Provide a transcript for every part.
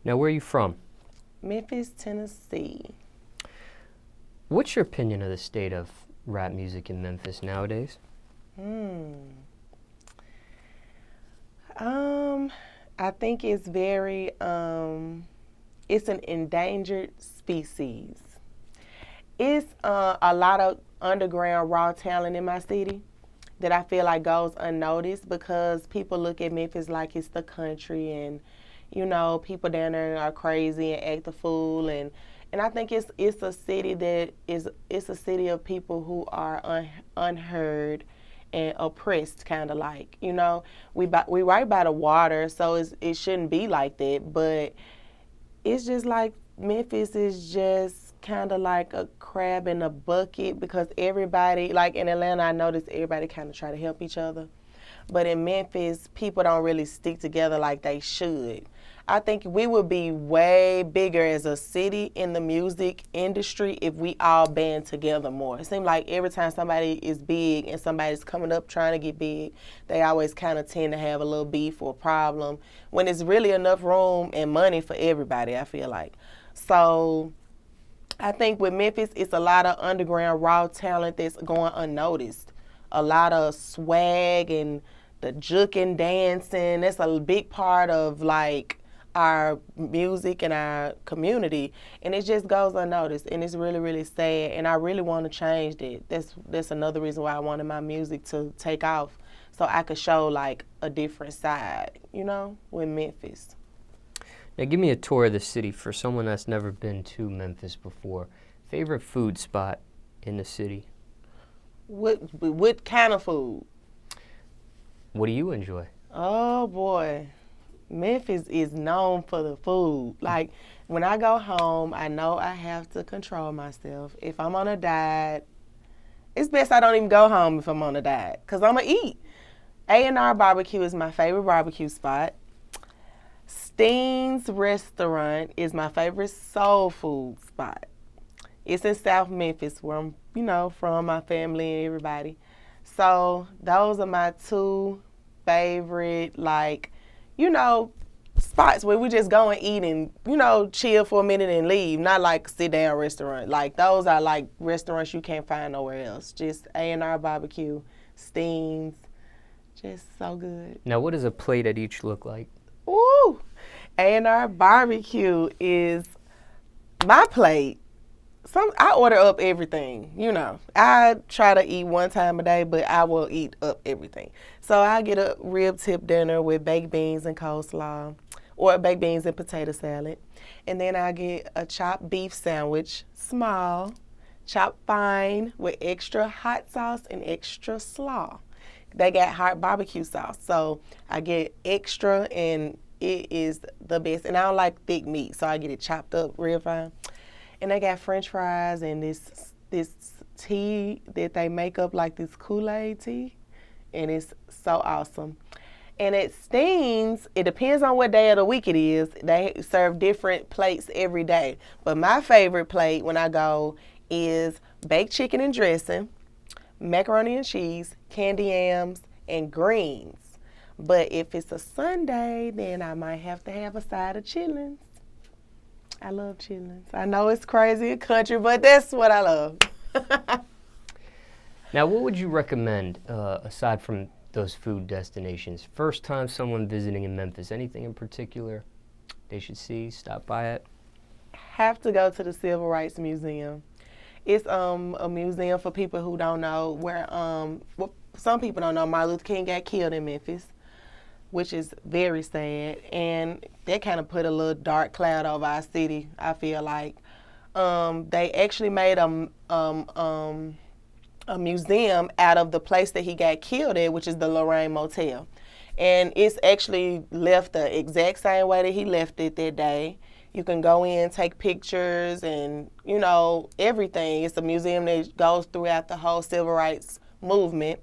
Now, where are you from? Memphis, Tennessee. What's your opinion of the state of rap music in Memphis nowadays? I think it's very, it's an endangered species. It's a lot of underground raw talent in my city that I feel like goes unnoticed because people look at Memphis like it's the country and, you know, people down there are crazy and act a fool and I think it's a city that it's a city of people who are unheard and oppressed, kind of like, you know, we right by the water, so it shouldn't be like that, but it's just like Memphis is just kind of like a crab in a bucket because everybody, like in Atlanta, I noticed everybody kind of try to help each other. But in Memphis, people don't really stick together like they should. I think we would be way bigger as a city in the music industry if we all band together more. It seems like every time somebody is big and somebody's coming up trying to get big, they always kind of tend to have a little beef or a problem when it's really enough room and money for everybody, I feel like. So I think with Memphis, it's a lot of underground raw talent that's going unnoticed. A lot of swag and the juking dancing. That's a big part of like our music and our community, and it just goes unnoticed, and it's really, really sad, and I really want to change that. That's another reason why I wanted my music to take off, so I could show like a different side, you know, with Memphis. Now, give me a tour of the city for someone that's never been to Memphis before. Favorite food spot in the city? What kind of food? What do you enjoy? Oh boy, Memphis is known for the food. Like when I go home, I know I have to control myself. If I'm on a diet, it's best I don't even go home if I'm on a diet, cause I'ma eat. A&R Barbecue is my favorite barbecue spot. Steen's Restaurant is my favorite soul food spot. It's in South Memphis where I'm, you know, from, my family and everybody. So those are my two favorite, like, you know, spots where we just go and eat and, you know, chill for a minute and leave. Not like sit down restaurant. Like those are like restaurants you can't find nowhere else. Just A&R Barbecue, Steen's, just so good. Now, what does a plate at each look like? Ooh, A&R Barbecue is my plate. I order up everything, you know. I try to eat one time a day, but I will eat up everything. So I get a rib tip dinner with baked beans and coleslaw, or baked beans and potato salad. And then I get a chopped beef sandwich, small, chopped fine with extra hot sauce and extra slaw. They got hot barbecue sauce, so I get extra, and it is the best. And I don't like thick meat, so I get it chopped up real fine. And they got French fries and this tea that they make up like this Kool-Aid tea, and it's so awesome. And at Steen's, it depends on what day of the week it is. They serve different plates every day. But my favorite plate when I go is baked chicken and dressing, macaroni and cheese, candy yams, and greens. But if it's a Sunday, then I might have to have a side of chitlins. I love chitlins. I know it's crazy country, but that's what I love. Now, what would you recommend, aside from those food destinations? First time someone visiting in Memphis, anything in particular they should see, stop by it? Have to go to the Civil Rights Museum. It's a museum for people who don't know where, well, some people don't know Martin Luther King got killed in Memphis, which is very sad, and that kind of put a little dark cloud over our city, I feel like. They actually made a museum out of the place that he got killed at, which is the Lorraine Motel. And it's actually left the exact same way that he left it that day. You can go in, take pictures, and, you know, everything. It's a museum that goes throughout the whole civil rights movement,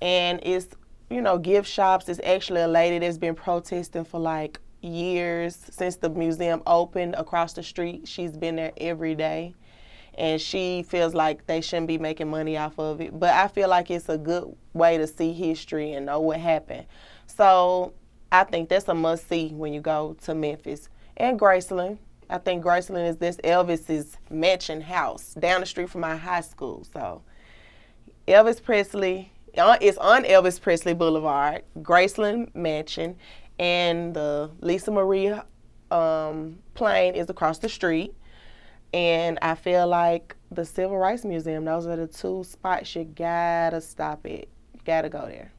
and it's, you know, gift shops. It's actually a lady that's been protesting for like years since the museum opened across the street. She's been there every day, and she feels like they shouldn't be making money off of it. But I feel like it's a good way to see history and know what happened. So I think that's a must-see when you go to Memphis. And Graceland. I think Graceland is this Elvis's mansion house down the street from my high school. So Elvis Presley, it's on Elvis Presley Boulevard, Graceland Mansion, and the Lisa Marie plane is across the street. And I feel like the Civil Rights Museum, those are the two spots you gotta stop at. You gotta go there.